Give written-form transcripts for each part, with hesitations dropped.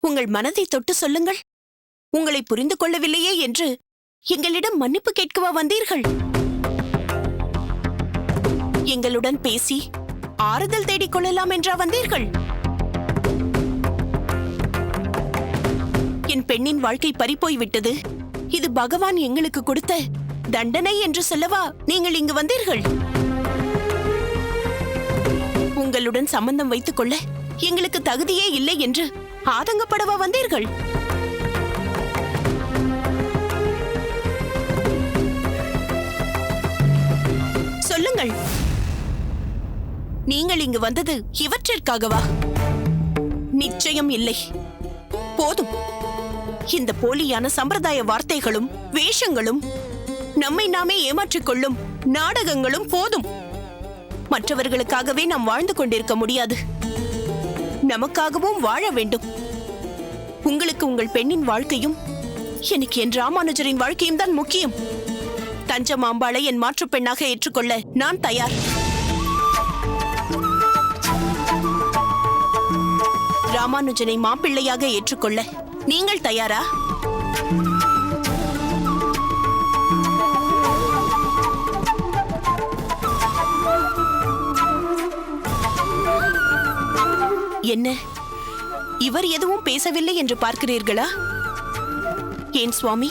உங்கள் மனதை தொட்டு சொல்லுங்கள். உங்களை புரிந்து கொள்ளவில்லையே என்று எங்களிடம் மன்னிப்பு கேட்கவா வந்தீர்கள்? எங்களுடன் பேசி ஆறுதல் தேடிக் கொள்ளலாம் என்றா வந்தீர்கள்? என் பெண்ணின் வாழ்க்கை பறிபோய் விட்டது. இது பகவான் எங்களுக்கு கொடுத்த தண்டனை என்று சொல்லவா நீங்கள் இங்கு வந்தீர்கள்? உங்களுடன் சம்பந்தம் வைத்துக் கொள்ள எங்களுக்கு தகுதியே இல்லை என்று ஆதங்கப்படவா வந்தீர்கள்? சொல்லுங்கள், நீங்கள் இங்கு வந்தது இவற்றிற்காகவா? நிச்சயம் இல்லை. போதும். இந்த போலியான சம்பிரதாய வார்த்தைகளும் வேஷங்களும், நம்மை நாமே ஏமாற்றிக் கொள்ளும் நாடகங்களும் போதும். மற்றவர்களுக்காகவே நாம் வாழ்ந்து கொண்டிருக்க முடியாது. நமக்காகவும் வாழ வேண்டும். உங்களுக்கு உங்கள் பெண்ணின் வாழ்க்கையும், எனக்கு என் ராமானுஜரின் வாழ்க்கையும் தான் முக்கியம். தஞ்சமாம்பாளை என் மாற்று பெண்ணாக ஏற்றுக்கொள்ள நான் தயார். ராமானுஜனை மாப்பிள்ளையாக ஏற்றுக்கொள்ள நீங்கள் தயாரா? என்ன, இவர் எதுவும் பேசவில்லை என்று பார்க்கிறீர்களா? ஏன் சுவாமி,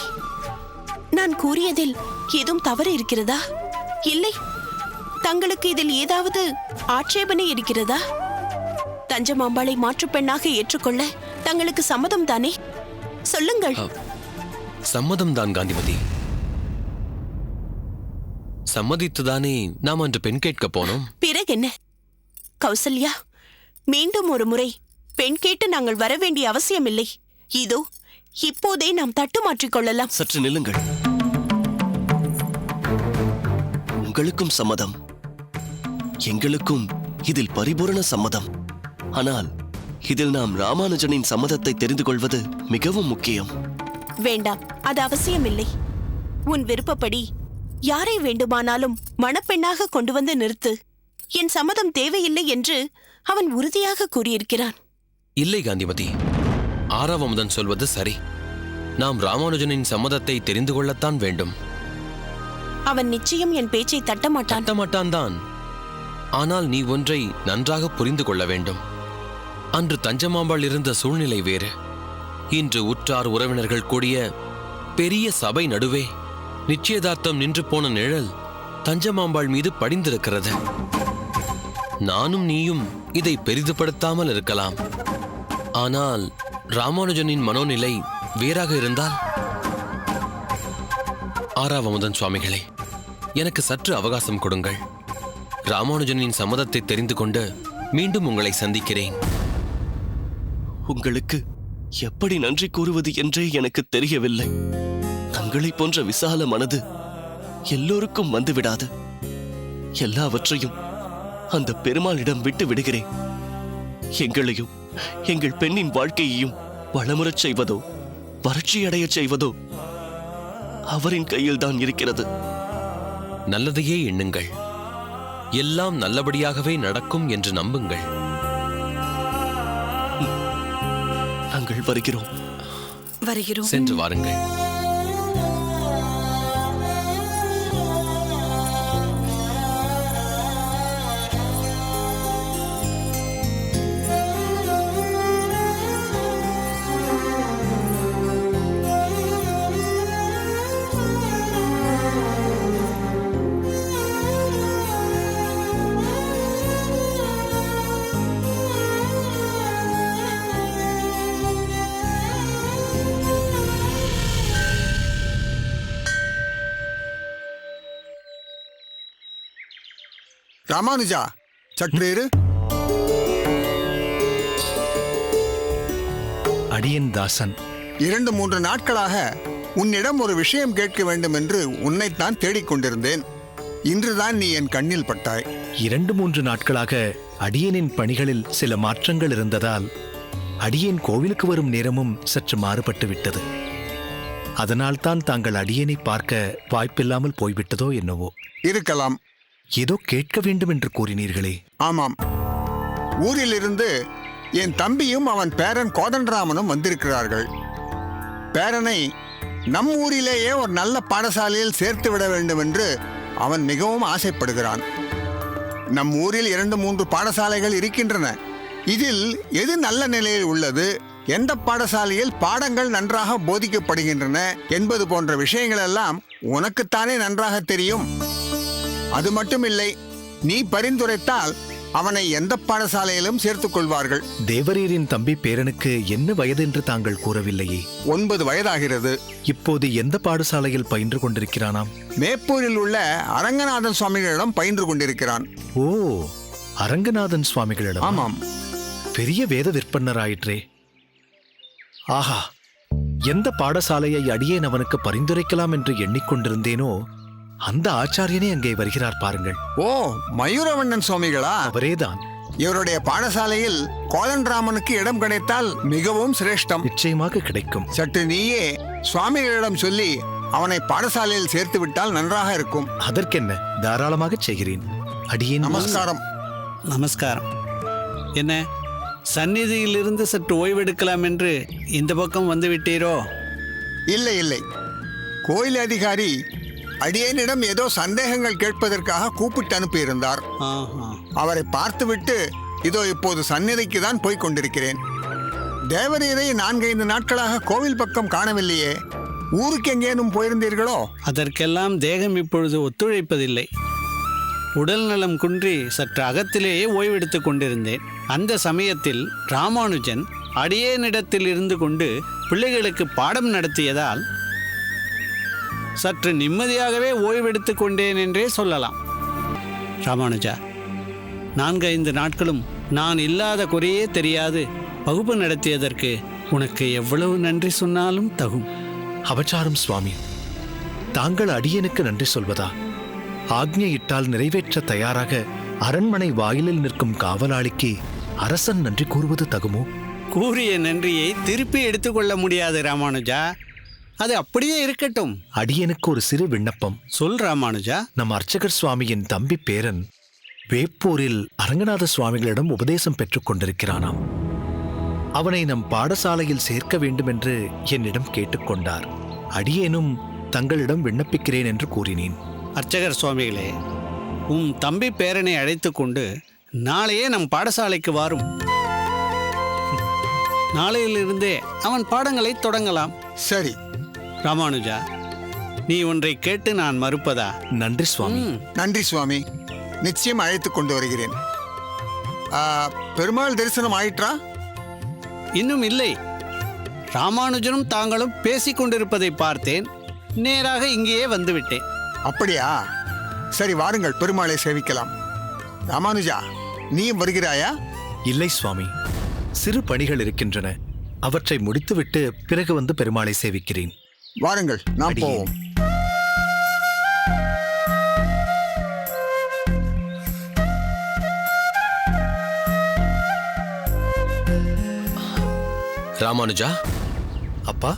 நான் கூறியதில் ஏதும் தவறு இருக்கிறதா? இல்லை, தங்களுக்கு இதில் ஏதாவது ஆட்சேபனை இருக்கிறதா? தஞ்சமாம்பாளை மாற்றுப் பெண்ணாக ஏற்றுக்கொள்ள தங்களுக்கு சம்மதம் தானே? சொல்லுங்கள். சம்மதம் தான் காந்திமதி. சம்மதித்துதானே நாம் அன்று பெண் கேட்க போனோம். பிறகு என்ன கௌசல்யா, மீண்டும் ஒரு முறை பெண் கேட்டு நாங்கள் வர வேண்டிய அவசியமில்லை. இதோ இப்போதே நாம் தட்டு மாற்றிக் கொள்ளலாம். சற்று நில்லுங்கள். உங்களுக்கும் சம்மதம், எங்களுக்கும் இதில் பரிபூரண சம்மதம். ஆனால் இதில் நாம் ராமானுஜனின் சம்மதத்தை தெரிந்து கொள்வது மிகவும் முக்கியம். வேண்டாம், அது அவசியமில்லை. உன் விருப்பப்படி யாரை வேண்டுமானாலும் மணப்பெண்ணாக கொண்டு வந்து நிறுத்து. என் சம்மதம் தேவையில்லை என்று அவன் உறுதியாக கூறியிருக்கிறான். இல்லை காந்திமதி, ஆரவமுதன் சொல்வது சரி. நாம் ராமானுஜனின் சம்மதத்தை தெரிந்து கொள்ளத்தான் வேண்டும். அவன் நிச்சயம் என் பேச்சை தட்டமாட்டான் தான். ஆனால் நீ ஒன்றை நன்றாக புரிந்து கொள்ள வேண்டும். அன்று தஞ்சமாம்பாள் இருந்த சூழ்நிலை வேறு. இன்று உற்றார் உறவினர்கள் கூடிய பெரிய சபை நடுவே நிச்சயதார்த்தம் நின்று போன நிழல் தஞ்சமாம்பாள் மீது படிந்திருக்கிறது. நானும் நீயும் இதை பெரிதுபடுத்தாமல் இருக்கலாம். ஆனால் ராமானுஜனின் மனோநிலை வேறாக இருந்தால்? ஆறாவமுதன் சுவாமிகளே, எனக்கு சற்று அவகாசம் கொடுங்கள். ராமானுஜனின் சம்மதத்தை தெரிந்து கொண்டு மீண்டும் உங்களை சந்திக்கிறேன். உங்களுக்கு எப்படி நன்றி கூறுவது என்றே எனக்கு தெரியவில்லை. தங்களை போன்ற விசால மனது எல்லோருக்கும் வந்துவிடாது. எல்லாவற்றையும் அந்த பெருமாளிடம் விட்டு விடுகிறேன். எங்களையும் எங்கள் பெண்ணின் வாழ்க்கையையும் வளமுறச் செய்வதோ வறட்சியடையச் செய்வதோ அவரின் கையில் தான் இருக்கிறது. நல்லதையே எண்ணுங்கள். எல்லாம் நல்லபடியாகவே நடக்கும் என்று நம்புங்கள். நாங்கள் வருகிறோம். சென்று வாருங்கள். ராமானுஜா, சற்று இரு. அடியன் தாசன். 2-3 நாட்களாக உன்னிடம் ஒரு விஷயம் கேட்க வேண்டும் என்று உன்னைத்தான் தேடிக்கொண்டிருந்தேன். இன்றுதான் நீ என் கண்ணில் பட்டாய். 2-3 நாட்களாக அடியனின் பணிகளில் சில மாற்றங்கள் இருந்ததால் அடியேன் கோவிலுக்கு வரும் நேரமும் சற்று மாறுபட்டு விட்டது. அதனால்தான் தாங்கள் அடியேனை பார்க்க வாய்ப்பில்லாமல் போய்விட்டதோ என்னவோ. இருக்கலாம். ஏதோ கேட்க வேண்டும் என்று கூறினீர்களே? ஆமாம், ஊரிலிருந்து என் தம்பியும் அவன் பேரன் கோதண்டராமனும் வந்திருக்கிறார்கள். பேரனை நம் ஊரிலேயே ஒரு நல்ல பாடசாலையில் சேர்த்து விட வேண்டும் என்று அவன் மிகவும் ஆசைப்படுகிறான். நம் ஊரில் 2-3 பாடசாலைகள் இருக்கின்றன. இதில் எது நல்ல நிலையில் உள்ளது, எந்த பாடசாலையில் பாடங்கள் நன்றாக போதிக்கப்படுகின்றன என்பது போன்ற விஷயங்கள் எல்லாம் உனக்குத்தானே நன்றாக தெரியும். அது மட்டுமில்லை, நீ பரிந்துரைத்தால் அவனை எந்த பாடசாலையிலும் சேர்த்துக் கொள்வார்கள். தேவரீரின் தம்பி பேரனுக்கு என்ன வயது என்று தாங்கள் கூறவில்லையே? 9 வயதாகிறது. இப்போது எந்த பாடசாலையில் பயின்று கொண்டிருக்கிறானாம்? மேப்பூரில் உள்ள அரங்கநாதன் சுவாமிகளிடம் பயின்று கொண்டிருக்கிறான். ஓ, அரங்கநாதன் சுவாமிகளிடம்? ஆமாம். பெரிய வேத விற்பனராயிற்றே. ஆஹா, எந்த பாடசாலையை அடியேன் அவனுக்கு பரிந்துரைக்கலாம் என்று எண்ணிக்கொண்டிருந்தேனோ அந்த ஆச்சாரியனே அங்கே வருகிறார் பாருங்கள். ஓ, மயூரவண்ணன் சுவாமிகளா? அவரேதான். இவருடைய பாடசாலையில் கோதண்டராமனுக்கு இடம் கிடைத்தால் மிகவும் சிரேஷ்டம். நிச்சயமாக கிடைக்கும். சற்று நீயே சுவாமிகளிடம் சொல்லி அவனை பாடசாலையில் சேர்த்து விட்டால் நன்றாக இருக்கும். அதற்கென்ன, தாராளமாக செய்கிறேன். அடியேன். நமஸ்காரம். நமஸ்காரம். என்ன, சந்நிதியிலிருந்து சற்று ஓய்வெடுக்கலாம் என்று இந்த பக்கம் வந்து விட்டீரோ? இல்லை இல்லை, கோயில் அதிகாரி அடியேனிடம் ஏதோ சந்தேகங்கள் கேட்பதற்காக கூப்பிட்டு அனுப்பியிருந்தார். அவரை பார்த்துவிட்டு இதோ இப்போது சந்நிதிக்கு தான் போய்க் கொண்டிருக்கிறேன். தேவரீரை 4-5 நாட்களாக கோவில் பக்கம் காணவில்லையே. ஊருக்கு எங்கேனும் போயிருந்தீர்களோ? அதற்கெல்லாம் தேகம் இப்பொழுது ஒத்துழைப்பதில்லை. உடல் நலம் குன்றி சற்று அகத்திலேயே ஓய்வெடுத்து கொண்டிருந்தேன். அந்த சமயத்தில் ராமானுஜன் அடியேனிடத்தில் இருந்து கொண்டு பிள்ளைகளுக்கு பாடம் நடத்தியதால் சற்று நிம்மதியாகவே ஓய்வெடுத்து கொண்டேன் என்றே சொல்லலாம். ராமானுஜா, 4-5 நாட்களும் நான் இல்லாத குறையே தெரியாது வகுப்பு நடத்தியதற்கு உனக்கு எவ்வளவு நன்றி சொன்னாலும் தகும். அபச்சாரம் சுவாமி, தாங்கள் அடியேனுக்கு நன்றி சொல்வதா? ஆக்ஞையிட்டால் நிறைவேற்ற தயாராக அரண்மனை வாயிலில் நிற்கும் காவலாளிக்கு அரசன் நன்றி கூறுவது தகுமோ? கூறிய நன்றியை திருப்பி எடுத்துக்கொள்ள முடியாது ராமானுஜா. அது அப்படியே இருக்கட்டும். அடியனுக்கு ஒரு சிறு விண்ணப்பம். சொல் ராமானுஜா. நம் அர்ச்சகர் சுவாமியின் தம்பி பேரன் வேப்பூரில் அரங்கநாத சுவாமிகளிடம் உபதேசம் பெற்றுக் கொண்டிருக்கிறானாம். அவனை நம் பாடசாலையில் சேர்க்க வேண்டும் என்று என்னிடம் கேட்டுக்கொண்டார். அடியேனும் தங்களிடம் விண்ணப்பிக்கிறேன் என்று கூறினேன். அர்ச்சகர் சுவாமிகளே, உம் தம்பி பேரனை அழைத்து கொண்டு நாளையே நம் பாடசாலைக்கு வாரும். நாளையிலிருந்தே அவன் பாடங்களை தொடங்கலாம். சரி ராமானுஜா, நீ ஒன்றை கேட்டு நான் மறுப்பதா? நன்றி சுவாமி. நன்றி சுவாமி, நிச்சயம் அழைத்து கொண்டு வருகிறேன். பெருமாள் தரிசனம் ஆயிற்றா? இன்னும் இல்லை. ராமானுஜனும் தாங்களும் பேசிக் கொண்டிருப்பதை பார்த்தேன். நேராக இங்கேயே வந்துவிட்டேன். அப்படியா? சரி, வாருங்கள், பெருமாளை சேவிக்கலாம். ராமானுஜா, நீயும் வருகிறாயா? இல்லை சுவாமி, சிறு பணிகள் இருக்கின்றன. அவற்றை முடித்துவிட்டு பிறகு வந்து பெருமாளை சேவிக்கிறேன். வாருங்கள், நாம் போவோம். ராமானுஜா, அப்பா,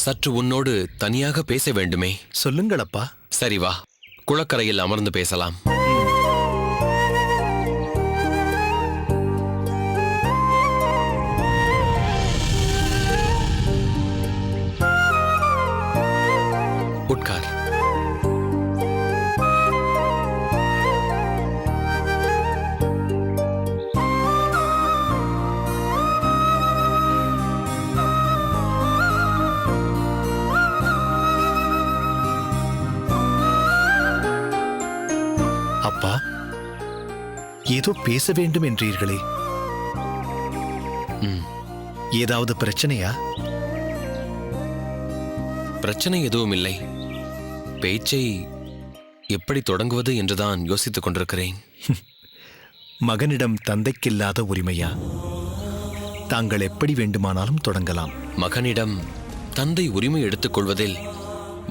சற்று உன்னோடு தனியாக பேச வேண்டுமே. சொல்லுங்கள் அப்பா. சரி வா, குளக்கரையில் அமர்ந்து பேசலாம். உட்கார். அப்பா, ஏதோ பேச வேண்டும் என்றீர்களே, ஏதாவது பிரச்சனையா? பிரச்சனை எதுவும் இல்லை. பேச்சை எப்படி தொடங்குவது என்றுதான் யோசித்துக் கொண்டிருக்கிறேன். மகனிடம் தந்தைக்கில்லாத உரிமையா? தாங்கள் எப்படி வேண்டுமானாலும் தொடங்கலாம். மகனிடம் தந்தை உரிமை எடுத்துக்கொள்வதில்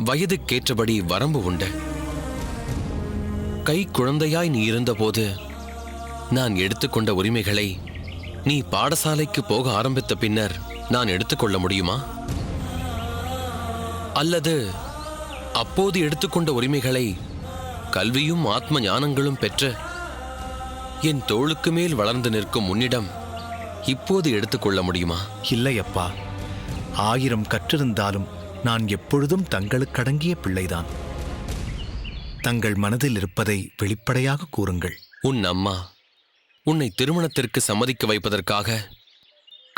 வயதுக்கேற்றபடி வரம்பு உண்டு. கை குழந்தையாய் நீ இருந்தபோது நான் எடுத்துக்கொண்ட உரிமைகளை நீ பாடசாலைக்கு போக ஆரம்பித்த பின்னர் நான் எடுத்துக்கொள்ள முடியுமா? அல்லது அப்போது எடுத்துக்கொண்ட உரிமைகளை கல்வியும் ஆத்ம ஞானங்களும் பெற்று என் தோளுக்கு மேல் வளர்ந்து நிற்கும் உன்னிடம் இப்போது எடுத்துக்கொள்ள முடியுமா? இல்லை அப்பா, 1000 கற்றிருந்தாலும் நான் எப்பொழுதும் தங்களுக்கடங்கிய பிள்ளைதான். தங்கள் மனதில் இருப்பதை வெளிப்படையாக கூறுங்கள். உன் அம்மா உன்னை திருமணத்திற்கு சம்மதிக்க வைப்பதற்காக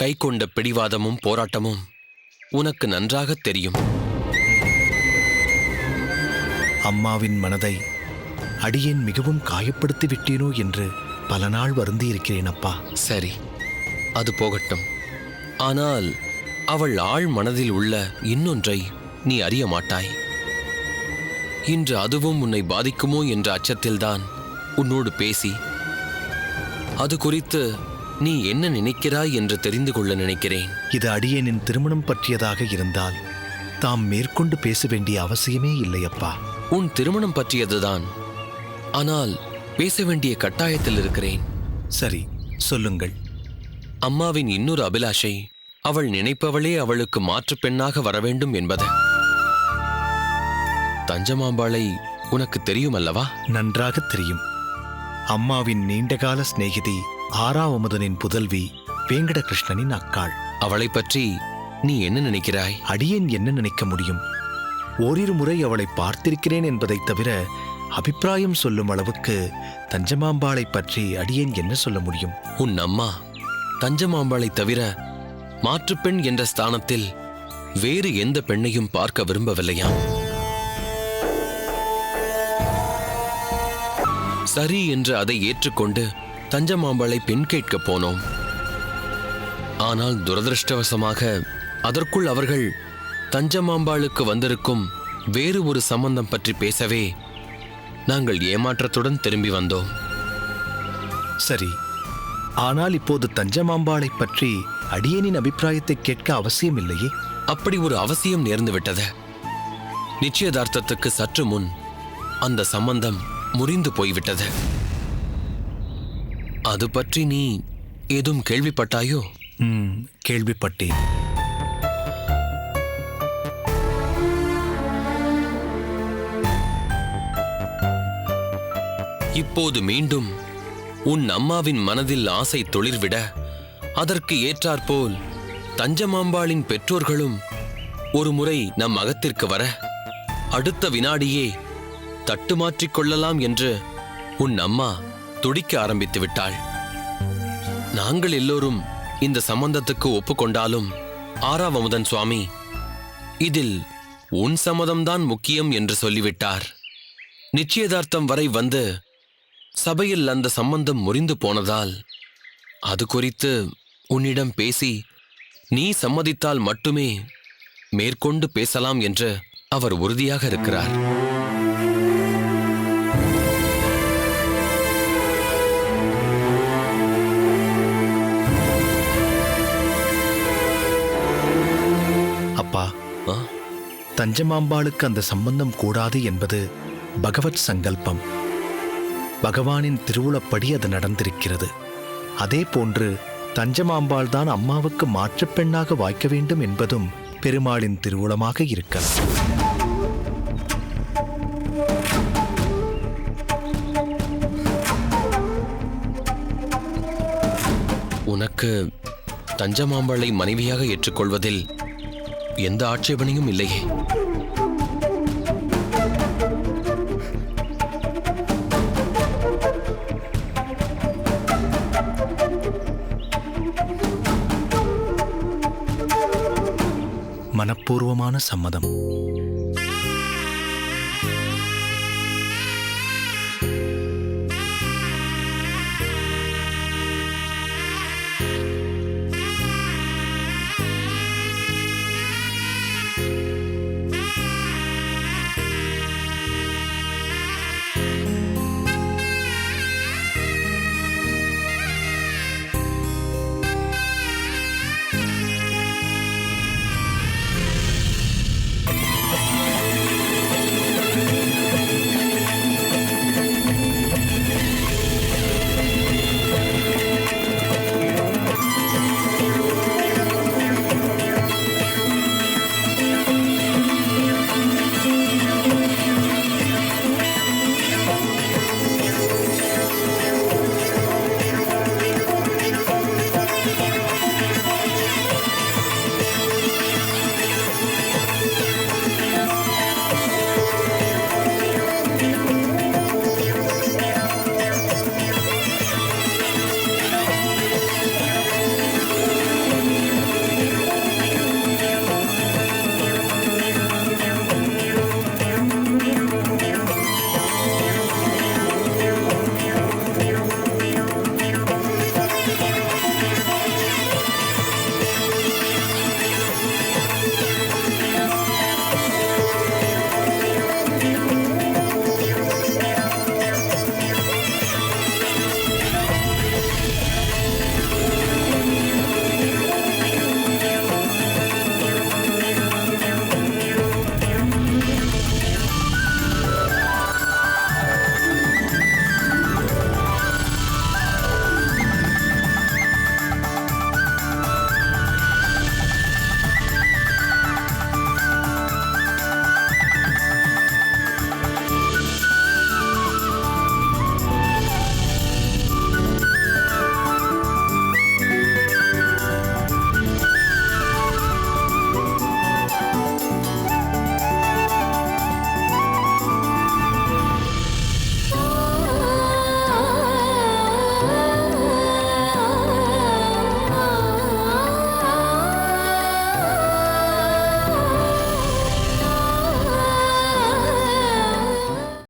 கைக்கொண்ட பிடிவாதமும் போராட்டமும் உனக்கு நன்றாக தெரியும். அம்மாவின் மனதை அடியேன் மிகவும் காயப்படுத்தி விட்டேனோ என்று பல நாள் வருந்தியிருக்கிறேன் அப்பா. சரி, அது போகட்டும். ஆனால் அவள் ஆழ் மனதில் உள்ள இன்னொன்றை நீ அறிய மாட்டாய். இன்று அதுவும் உன்னை பாதிக்குமோ என்ற அச்சத்தில்தான் உன்னோடு பேசி அது குறித்து நீ என்ன நினைக்கிறாய் என்று தெரிந்து கொள்ள நினைக்கிறேன். இது அடியேனின் திருமணம் பற்றியதாக இருந்தால் தாம் மேற்கொண்டு பேச வேண்டிய அவசியமே இல்லை அப்பா. உன் திருமணம் பற்றியதுதான். ஆனால் பேச வேண்டிய கட்டாயத்தில் இருக்கிறேன். சரி, சொல்லுங்கள். அம்மாவின் இன்னொரு அபிலாஷை அவள் நினைப்பவளே அவளுக்கு மாற்று பெண்ணாக வரவேண்டும் என்பது. தஞ்சமாம்பாளை உனக்கு தெரியும் அல்லவா? நன்றாக தெரியும். அம்மாவின் நீண்டகால சிநேகிதி ஆறாவமுதனின் புதல்வி வேங்கடகிருஷ்ணனின் அக்காள். அவளை பற்றி நீ என்ன நினைக்கிறாய்? அடியேன் என்ன நினைக்க முடியும்? ஓரிரு முறை அவளை பார்த்திருக்கிறேன் என்பதைத் தவிர அபிப்பிராயம் சொல்லும் அளவுக்கு தஞ்சமாம்பாளை பற்றி அடியேன் என்ன சொல்ல முடியும்? உன் அம்மா தஞ்சமாம்பாளை தவிர மாற்றுப்பெண் என்ற ஸ்தானத்தில் வேறு எந்த பெண்ணையும் பார்க்க விரும்பவில்லையாம். சரி என்று அதை ஏற்றுக்கொண்டு தஞ்சமாம்பாளை பெண் கேட்கப் போனோம். ஆனால் துரதிருஷ்டவசமாக அதற்குள் அவர்கள் தஞ்சமாம்பாளுக்கு வந்திருக்கும் வேறு ஒரு சம்பந்தம் பற்றி பேசவே நாங்கள் ஏமாற்றத்துடன் திரும்பி வந்தோம். சரி, ஆனால் இப்போது தஞ்சமாம்பாளை பற்றி அடியேனின் அபிப்பிராயத்தை கேட்க அவசியமில்லையே? அப்படி ஒரு அவசியம் நேர்ந்துவிட்டது. நிச்சயதார்த்தத்துக்கு சற்று முன் அந்த சம்பந்தம் முறிந்து போய்விட்டது. அது பற்றி நீ ஏதும் கேள்விப்பட்டாயோ? கேள்விப்பட்டேன். இப்போது மீண்டும் உன் அம்மாவின் மனதில் ஆசை தொழிற்விட அதற்கு ஏற்றாற்போல் தஞ்சமாம்பாளின் பெற்றோர்களும் ஒரு முறை நம் அகத்திற்கு வர அடுத்த வினாடியே தட்டு மாற்றிக் கொள்ளலாம் என்று உன் அம்மா துடிக்க ஆரம்பித்து விட்டாள். நாங்கள் எல்லோரும் இந்த சம்பந்தத்துக்கு ஒப்புக்கொண்டாலும் ஆறாவமுதன் சுவாமி இதில் உன் சம்மதம்தான் முக்கியம் என்று சொல்லிவிட்டார். நிச்சயதார்த்தம் வரை வந்து சபையில் அந்த சம்பந்தம் முறிந்து போனதால் அது குறித்து உன்னிடம் பேசி நீ சம்மதித்தால் மட்டுமே மேற்கொண்டு பேசலாம் என்று அவர் உறுதியாக இருக்கிறார். அப்பா, தஞ்சமாம்பாளுக்கு அந்த சம்பந்தம் கூடாது என்பது பகவத் சங்கல்பம். பகவானின் திருவுளப்படி அது நடந்திருக்கிறது. அதே போன்று தஞ்சமாம்பாள் தான் அம்மாவுக்கு மாற்றுப் பெண்ணாக வாய்க்க வேண்டும் என்பதும் பெருமாளின் திருவுளமாக இருக்கலாம். உனக்கு தஞ்சமாம்பாளை மனைவியாக ஏற்றுக்கொள்வதில் எந்த ஆட்சேபனையும் இல்லையே. மனப்பூர்வமான சம்மதம்.